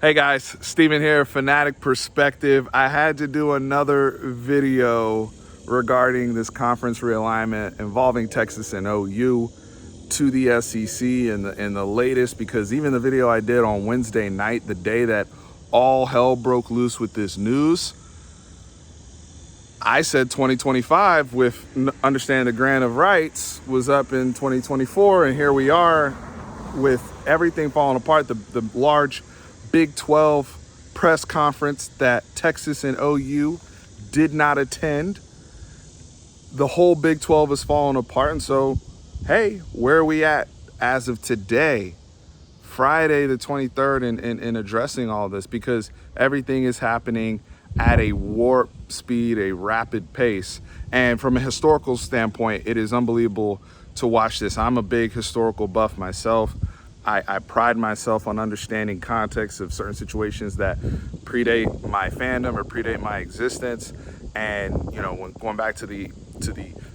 Hey guys, Steven here, Fanatic Perspective. I had to do another video regarding this conference realignment involving Texas and OU to the SEC and the latest, because even the video I did on Wednesday night, the day that all hell broke loose with this news, I said 2025 with understanding the grant of rights was up in 2024, and here we are with everything falling apart. The large Big 12 press conference that Texas and OU did not attend. The whole Big 12 is falling apart. And so, hey, where are we at as of today, Friday the 23rd, in addressing all this? Because everything is happening at a warp speed, a rapid pace. And from a historical standpoint, it is unbelievable to watch this. I'm a big historical buff myself. I pride myself on understanding context of certain situations that predate my fandom or predate my existence. And, you know, when going back to the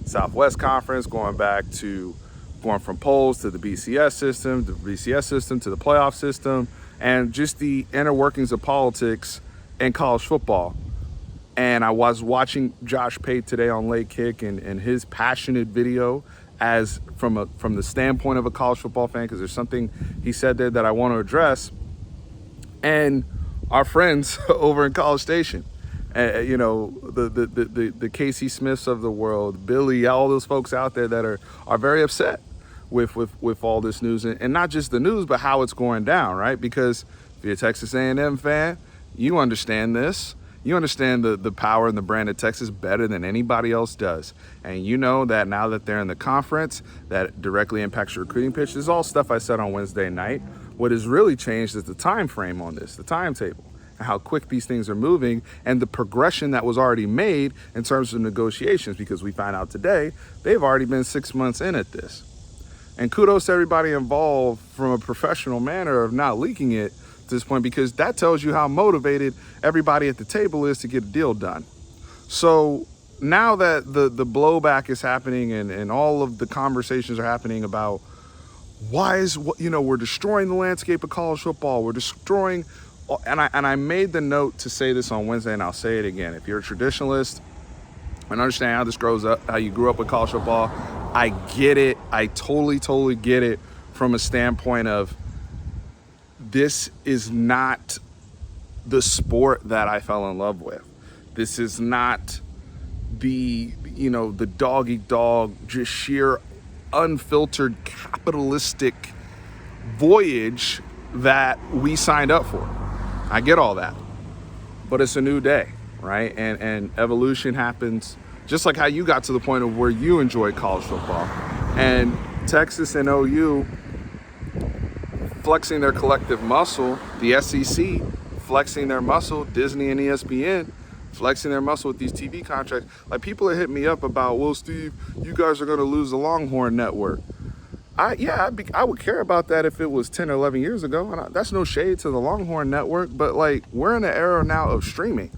Southwest Conference, going from polls to the BCS system, to the playoff system, and just the inner workings of politics and college football. And I was watching Josh Pate today on Late Kick and his passionate video as from the standpoint of a college football fan, because there's something he said there that I want to address. And our friends over in College Station, you know, the Casey Smiths of the world, Billy, all those folks out there that are very upset with all this news, and not just the news, but how it's going down, right? Because if you're a Texas A&M fan, you understand this. You understand the power and the brand of Texas better than anybody else does. And you know that now that they're in the conference, that directly impacts your recruiting pitch. This is all stuff I said on Wednesday night. What has really changed is the time frame on this, the timetable, and how quick these things are moving, and the progression that was already made in terms of negotiations, because we find out today they've already been 6 months in at this. And kudos to everybody involved from a professional manner of not leaking it to this point, because that tells you how motivated everybody at the table is to get a deal done. So now that the blowback is happening and all of the conversations are happening about we're destroying the landscape of college football, we're destroying, and I made the note to say this on Wednesday, and I'll say it again. If you're a traditionalist and understand how this grows up, how you grew up with college football, I get it. I totally get it from a standpoint of, this is not the sport that I fell in love with. This is not the dog eat dog, just sheer unfiltered capitalistic voyage that we signed up for. I get all that, but it's a new day, right? And evolution happens, just like how you got to the point of where you enjoy college football. And Texas and OU flexing their collective muscle, the SEC flexing their muscle, Disney and ESPN flexing their muscle with these TV contracts. Like, people are hitting me up about, well, Steve, you guys are going to lose the Longhorn Network. I would care about that if it was 10 or 11 years ago. And that's no shade to the Longhorn Network, but like, we're in an era now of streaming.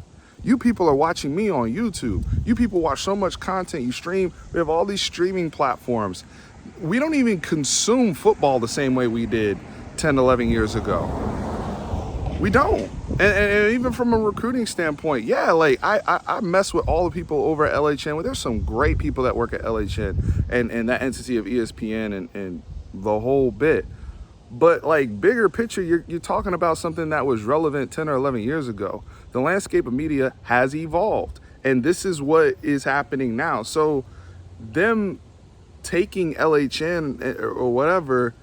You people are watching me on YouTube. You people watch so much content, you stream. We have all these streaming platforms. We don't even consume football the same way we did 10, 11 years ago. We don't. And even from a recruiting standpoint, yeah, like I mess with all the people over at LHN. Well, there's some great people that work at LHN and that entity of ESPN and the whole bit. But like, bigger picture, you're talking about something that was relevant 10 or 11 years ago. The landscape of media has evolved, and this is what is happening now. So them taking LHN or whatever,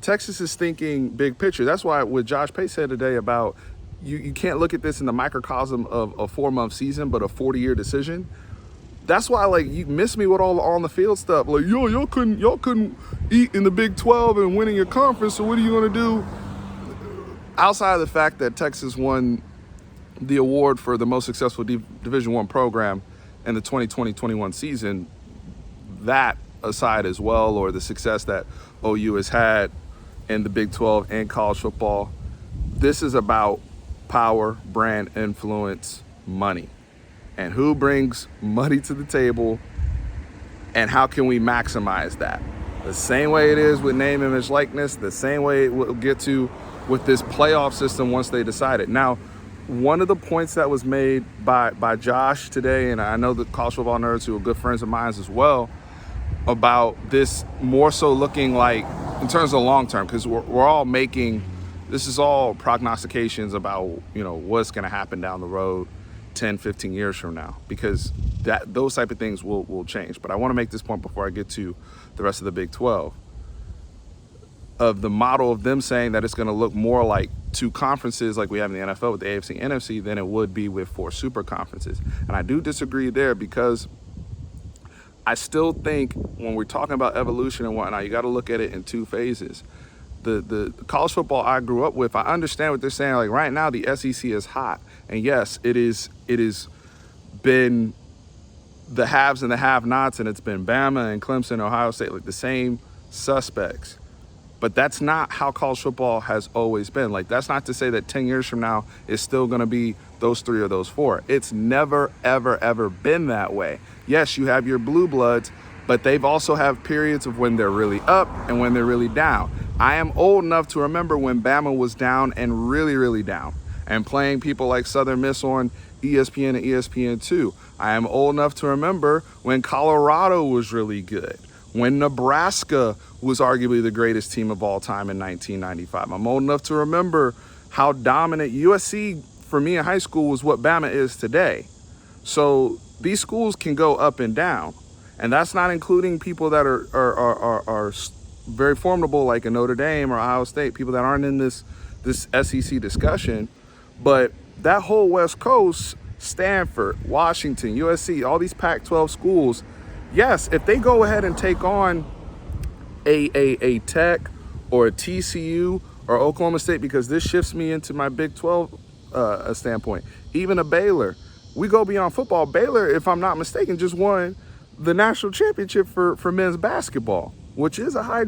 Texas is thinking big picture. That's why what Josh Pate said today about you can't look at this in the microcosm of a 4-month season, but a 40-year decision. That's why, like, you miss me with all the on the field stuff. Like, y'all couldn't eat in the Big 12 and winning your conference. So what are you gonna do? Outside of the fact that Texas won the award for the most successful Division I program in the 2020-21 season, that aside as well, or the success that OU has had in the Big 12 and college football, this is about power, brand, influence, money. And who brings money to the table, and how can we maximize that? The same way it is with name, image, likeness, the same way it will get to with this playoff system once they decided. Now, one of the points that was made by Josh today, and I know the college football nerds who are good friends of mine as well, about this more so looking like in terms of long term, because we're all making, this is all prognostications about, you know, what's going to happen down the road 10, 15 years from now, because those type of things will change. But I want to make this point before I get to the rest of the Big 12, of the model of them saying that it's going to look more like two conferences like we have in the NFL with the AFC and NFC than it would be with 4 super conferences. And I do disagree there, because I still think when we're talking about evolution and whatnot, you got to look at it in 2 phases. The college football I grew up with, I understand what they're saying. Like right now, the SEC is hot, and yes, it is been the haves and the have-nots, and it's been Bama and Clemson, Ohio State, like the same suspects. But that's not how college football has always been. Like, that's not to say that 10 years from now it's still going to be those 3 or those 4. It's never, ever, ever been that way. Yes, you have your blue bloods, but they've also have periods of when they're really up and when they're really down. I am old enough to remember when Bama was down and really, really down, and playing people like Southern Miss on ESPN and ESPN2. I am old enough to remember when Colorado was really good, when Nebraska was arguably the greatest team of all time in 1995. I'm old enough to remember how dominant USC for me in high school was what Bama is today. So these schools can go up and down, and that's not including people that are very formidable like a Notre Dame or Ohio State, people that aren't in this SEC discussion. But that whole West Coast, Stanford, Washington, USC, all these Pac-12 schools, yes, if they go ahead and take on a Tech or a TCU or Oklahoma State, because this shifts me into my Big 12 standpoint, even a Baylor, we go beyond football. Baylor, if I'm not mistaken, just won the national championship for men's basketball, which is a high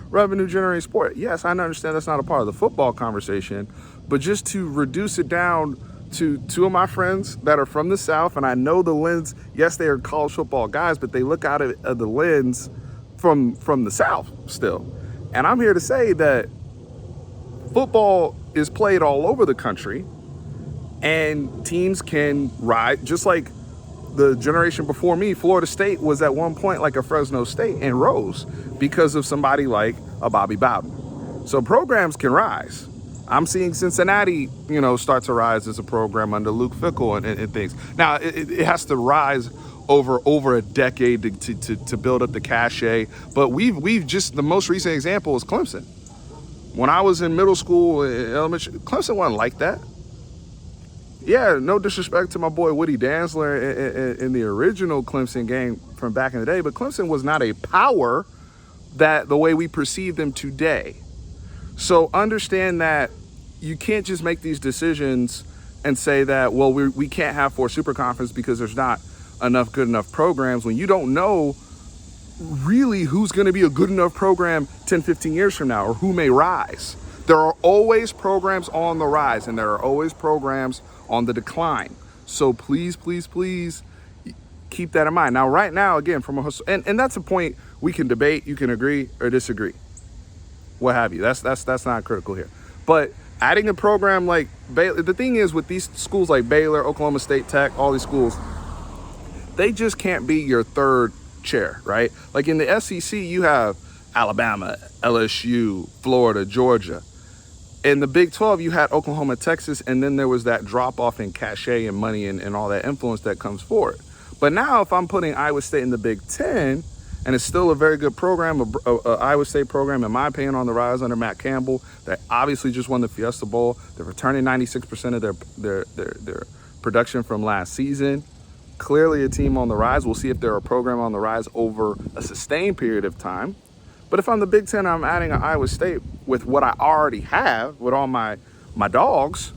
revenue generating sport. Yes, I understand that's not a part of the football conversation, but just to reduce it down to 2 of my friends that are from the South, and I know the lens, yes, they are college football guys, but they look out of the lens from the South still. And I'm here to say that football is played all over the country, and teams can ride, just like the generation before me. Florida State was at one point like a Fresno State and rose because of somebody like a Bobby Bowden. So programs can rise. I'm seeing Cincinnati, start to rise as a program under Luke Fickell and things. Now, it has to rise over a decade to build up the cachet. But we've just, the most recent example is Clemson. When I was in middle school, elementary, Clemson wasn't like that. Yeah, no disrespect to my boy Woody Dantzler in the original Clemson game from back in the day, but Clemson was not a power that the way we perceive them today. So understand that you can't just make these decisions and say that, well, we can't have 4 super conferences because there's not enough good enough programs, when you don't know really who's going to be a good enough program 10, 15 years from now, or who may rise. There are always programs on the rise, and there are always programs on the decline. So please, please, please keep that in mind. Now, right now, again, and that's a point we can debate. You can agree or disagree, what have you. That's not critical here. But adding a program like Baylor, the thing is with these schools like Baylor, Oklahoma State, Tech, all these schools, they just can't be your third chair, right? Like in the SEC, you have Alabama, LSU, Florida, Georgia. In the Big 12, you had Oklahoma, Texas, and then there was that drop-off in cachet and money and all that influence that comes forward. But now if I'm putting Iowa State in the Big 10, and it's still a very good program, a Iowa State program, in my opinion, on the rise under Matt Campbell, that obviously just won the Fiesta Bowl. They're returning 96% of their production from last season. Clearly a team on the rise. We'll see if they're a program on the rise over a sustained period of time. But if I'm the Big 10, I'm adding an Iowa State with what I already have, with all my dogs,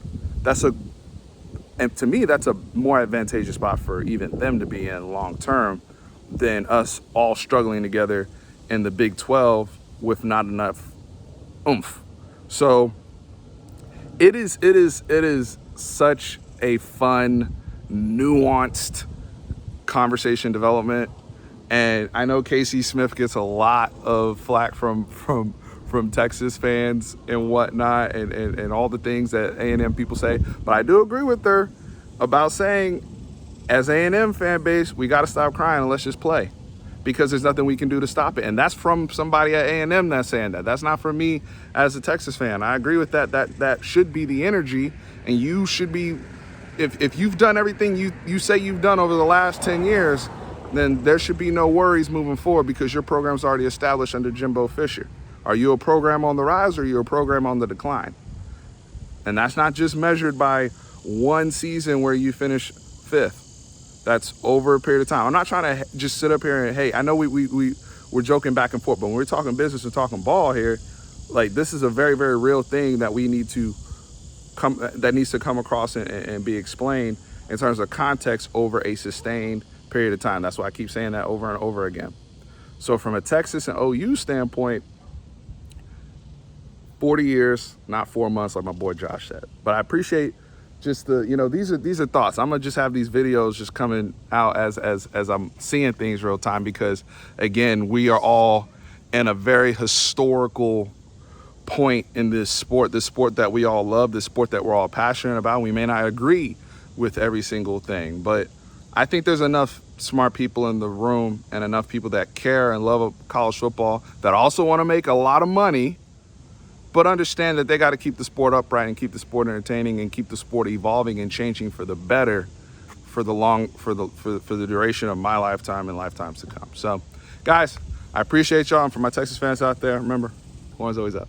and to me, that's a more advantageous spot for even them to be in long term than us all struggling together in the Big 12 with not enough oomph. So it is such a fun, nuanced conversation development. And I know Casey Smith gets a lot of flack from from Texas fans and whatnot, and all the things that A&M people say. But I do agree with her about saying, as A&M fan base, we got to stop crying and let's just play, because there's nothing we can do to stop it. And that's from somebody at A&M that's saying that. That's not from me as a Texas fan. I agree with that. That should be the energy, and you should be, if you've done everything you say you've done over the last 10 years, then there should be no worries moving forward, because your program's already established under Jimbo Fisher. Are you a program on the rise, or are you a program on the decline? And that's not just measured by one season where you finish 5th. That's over a period of time. I'm not trying to just sit up here and, hey, I know we're joking back and forth, but when we're talking business and talking ball here, like, this is a very, very real thing that needs to come across and be explained in terms of context over a sustained period of time. That's why I keep saying that over and over again. So from a Texas and OU standpoint, 40 years, not 4 months, like my boy Josh said. But I appreciate just the, these are thoughts. I'm gonna just have these videos just coming out as I'm seeing things real time, because again, we are all in a very historical point in this sport that we all love, this sport that we're all passionate about. We may not agree with every single thing, but I think there's enough smart people in the room and enough people that care and love college football that also want to make a lot of money, but understand that they got to keep the sport upright and keep the sport entertaining and keep the sport evolving and changing for the better for the duration of my lifetime and lifetimes to come. So, guys, I appreciate y'all. And for my Texas fans out there, remember, one's always up.